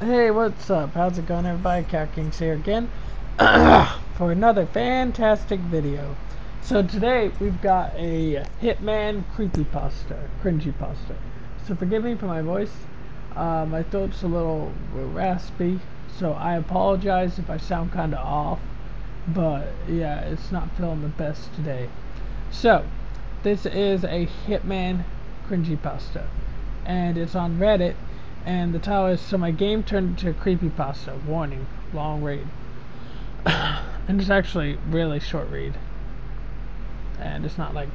Hey, what's up? How's it going, everybody? Cat Kings here again for another fantastic video. So today we've got a Hitman creepypasta, cringypasta. So forgive me for my voice. My throat's a little raspy, so I apologize if I sound kind of off. But yeah, it's not feeling the best today. So this is a Hitman cringypasta, and it's on Reddit. And the title is "So My Game Turned into a Creepypasta. Warning: Long read." And it's actually really short read. And it's not like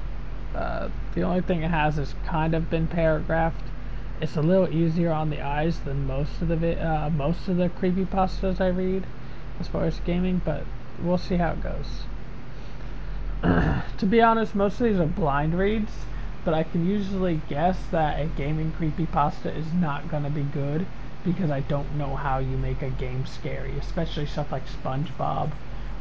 the only thing it has is kind of been paragraphed. It's a little easier on the eyes than most of the creepypastas I read, as far as gaming. But we'll see how it goes. To be honest, most of these are blind reads, but I can usually guess that a gaming creepypasta is not going to be good because I don't know how you make a game scary, especially stuff like SpongeBob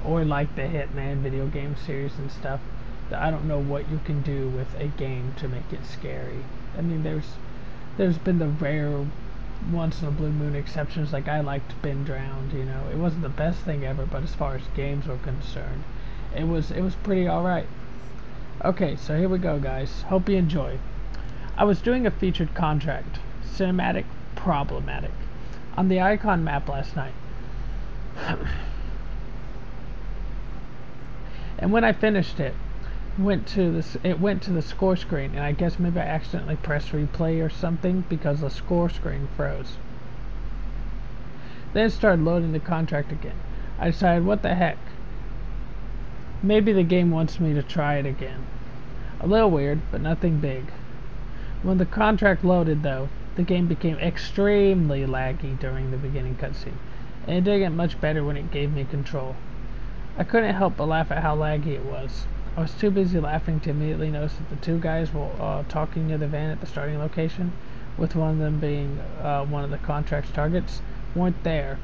or like the Hitman video game series and stuff. That I don't know what you can do with a game to make it scary. I mean, there's been the rare once in a blue moon exceptions, like I liked Been Drowned. It wasn't the best thing ever, but as far as games were concerned, it was pretty alright. Okay, so here we go, guys. Hope you enjoy. I was doing a featured contract, cinematic problematic, on the icon map last night. And when I finished it, went to the score screen, and I guess maybe I accidentally pressed replay or something because the score screen froze. Then it started loading the contract again. I decided, what the heck? Maybe the game wants me to try it again. A little weird, but nothing big. When the contract loaded, though, the game became extremely laggy during the beginning cutscene, and it didn't get much better when it gave me control. I couldn't help but laugh at how laggy it was. I was too busy laughing to immediately notice that the two guys were talking near the van at the starting location, with one of them being one of the contract's targets, weren't there.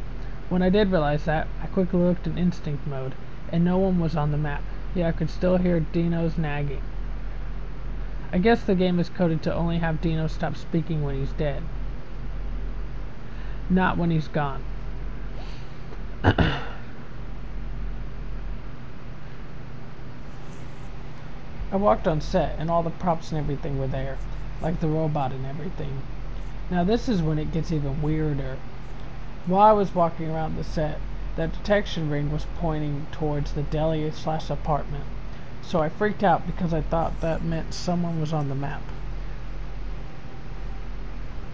When I did realize that, I quickly looked in instinct mode, and no one was on the map, yet I could still hear Dino's nagging. I guess the game is coded to only have Dino stop speaking when he's dead, not when he's gone. I walked on set, and all the props and everything were there, like the robot and everything. Now this is when it gets even weirder. While I was walking around the set, that detection ring was pointing towards the deli/apartment. So I freaked out because I thought that meant someone was on the map.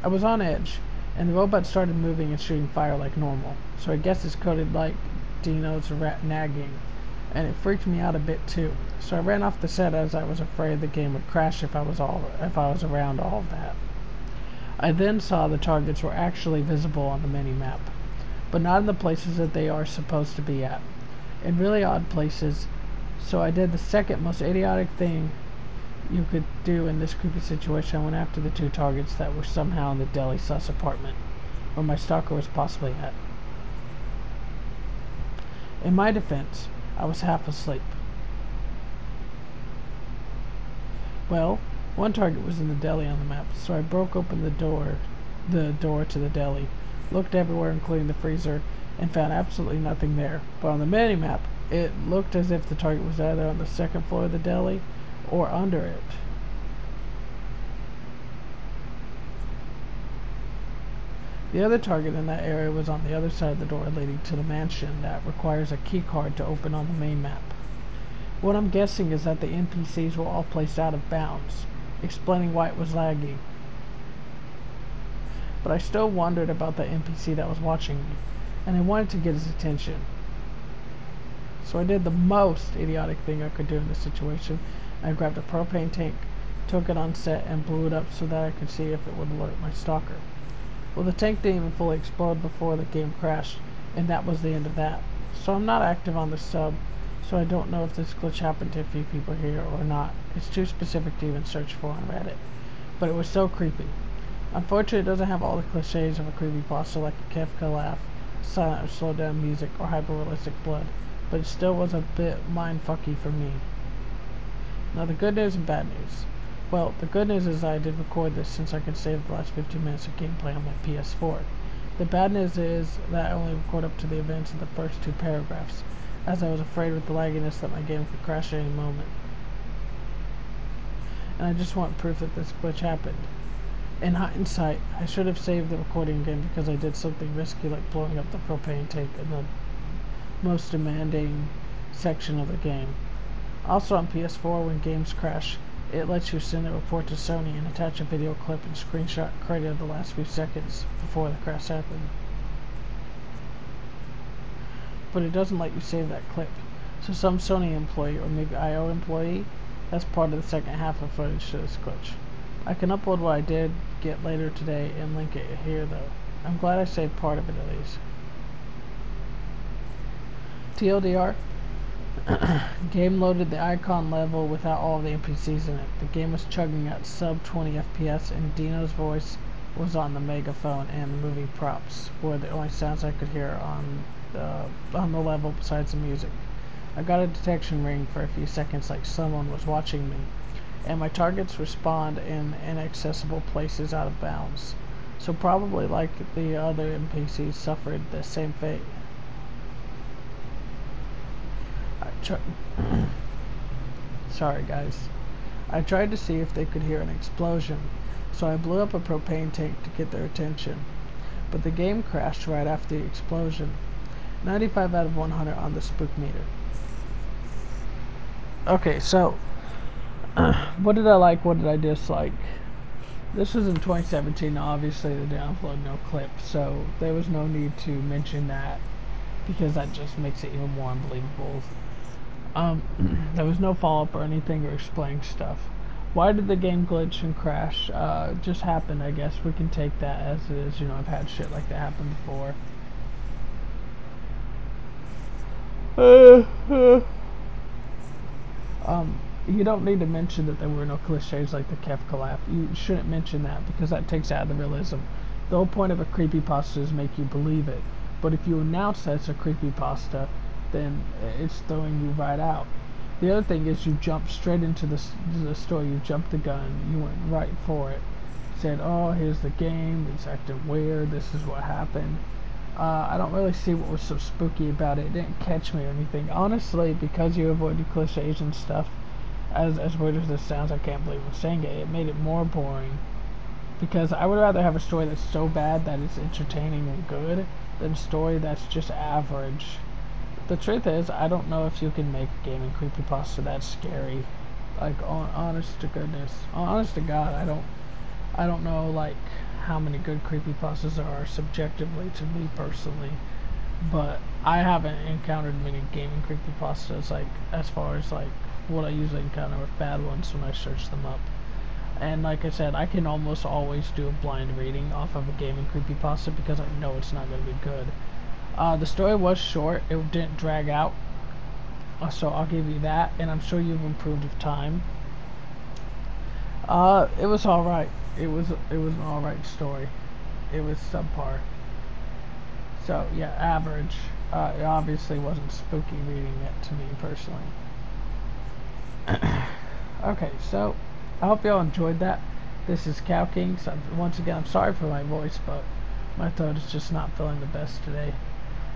I was on edge, and the robot started moving and shooting fire like normal. So I guess it's coded like Dino's nagging, and it freaked me out a bit too. So I ran off the set as I was afraid the game would crash if I was around all of that. I then saw the targets were actually visible on the mini-map, but not in the places that they are supposed to be at. In really odd places, so I did the second most idiotic thing you could do in this creepy situation. I went after the two targets that were somehow in the deli/apartment, where my stalker was possibly at. In my defense, I was half asleep. Well, one target was in the deli on the map, so I broke open the door to the deli, looked everywhere including the freezer, and found absolutely nothing there. But on the mini-map, it looked as if the target was either on the second floor of the deli or under it. The other target in that area was on the other side of the door leading to the mansion that requires a key card to open on the main map. What I'm guessing is that the NPCs were all placed out of bounds, explaining why it was laggy. But I still wondered about the NPC that was watching me, and I wanted to get his attention. So I did the most idiotic thing I could do in this situation. I grabbed a propane tank, took it on set, and blew it up so that I could see if it would alert my stalker. Well, the tank didn't even fully explode before the game crashed, and that was the end of that. So I'm not active on the sub, so I don't know if this glitch happened to a few people here or not. It's too specific to even search for on Reddit. But it was so creepy. Unfortunately, it doesn't have all the cliches of a creepypasta like a Kafka laugh, silent or slowed down music, or hyper-realistic blood, but it still was a bit mindfucky for me. Now the good news and bad news. Well, the good news is I did record this since I could save the last 15 minutes of gameplay on my PS4. The bad news is that I only record up to the events in the first 2 paragraphs, as I was afraid with the lagginess that my game could crash at any moment. And I just want proof that this glitch happened. In hindsight, I should have saved the recording again because I did something risky like blowing up the propane tank in the most demanding section of the game. Also on PS4, when games crash, it lets you send a report to Sony and attach a video clip and screenshot credit of the last few seconds before the crash happened. But it doesn't let you save that clip. So some Sony employee, or maybe IO employee, that's part of the second half of footage to this glitch. I can upload what I did get later today and link it here though. I'm glad I saved part of it at least. TLDR, game loaded the icon level without all of the NPCs in it. The game was chugging at sub 20 FPS and Dino's voice was on the megaphone and the moving props were the only sounds I could hear on the level besides the music. I got a detection ring for a few seconds like someone was watching me, and my targets respawned in inaccessible places out of bounds. So probably like the other NPCs suffered the same fate. Sorry guys. I tried to see if they could hear an explosion, so I blew up a propane tank to get their attention. But the game crashed right after the explosion. 95 out of 100 on the spook meter. Okay, so what did I like, what did I dislike? This was in 2017, obviously they didn't upload no clip, so there was no need to mention that because that just makes it even more unbelievable. There was no follow-up or anything or explaining stuff. Why did the game glitch and crash? Just happened, I guess. We can take that as it is. You know, I've had shit like that happen before. You don't need to mention that there were no cliches like the Kefka laugh. You shouldn't mention that because that takes out the realism. The whole point of a creepypasta is make you believe it. But if you announce that it's a creepypasta, then it's throwing you right out. The other thing is you jumped straight into the story. You jumped the gun. You went right for it. Said, oh, here's the game. It's acting weird. This is what happened. I don't really see what was so spooky about it. It didn't catch me or anything. Honestly, because you avoided cliches and stuff, as weird as this sounds, I can't believe I'm saying it, it made it more boring. Because I would rather have a story that's so bad that it's entertaining and good than a story that's just average. The truth is, I don't know if you can make a gaming creepypasta that's scary. Like, honest to goodness. Honest to God, I don't know, like, how many good creepypastas there are subjectively to me personally. But I haven't encountered many gaming creepypastas, like, as far as, like, what I usually encounter with bad ones when I search them up. And like I said, I can almost always do a blind reading off of a gaming creepypasta because I know it's not going to be good. The story was short, it didn't drag out, so I'll give you that, and I'm sure you've improved with time. It was alright. It was an alright story. It was subpar. So yeah, average. It obviously wasn't spooky reading it to me personally. Okay, so I hope y'all enjoyed that. This is Cow King. So once again, I'm sorry for my voice, but my throat is just not feeling the best today.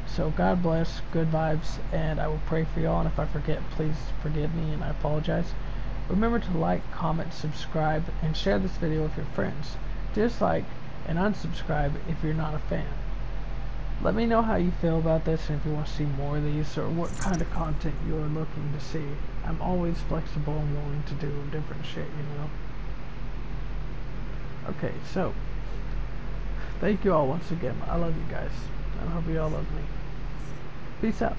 So God bless, good vibes, and I will pray for y'all, and if I forget, please forgive me, and I apologize. Remember to like, comment, subscribe, and share this video with your friends. Dislike and unsubscribe if you're not a fan. Let me know how you feel about this, and if you want to see more of these, or what kind of content you're looking to see. I'm always flexible and willing to do different shit, you know. Okay, so thank you all once again. I love you guys. I hope you all love me. Peace out.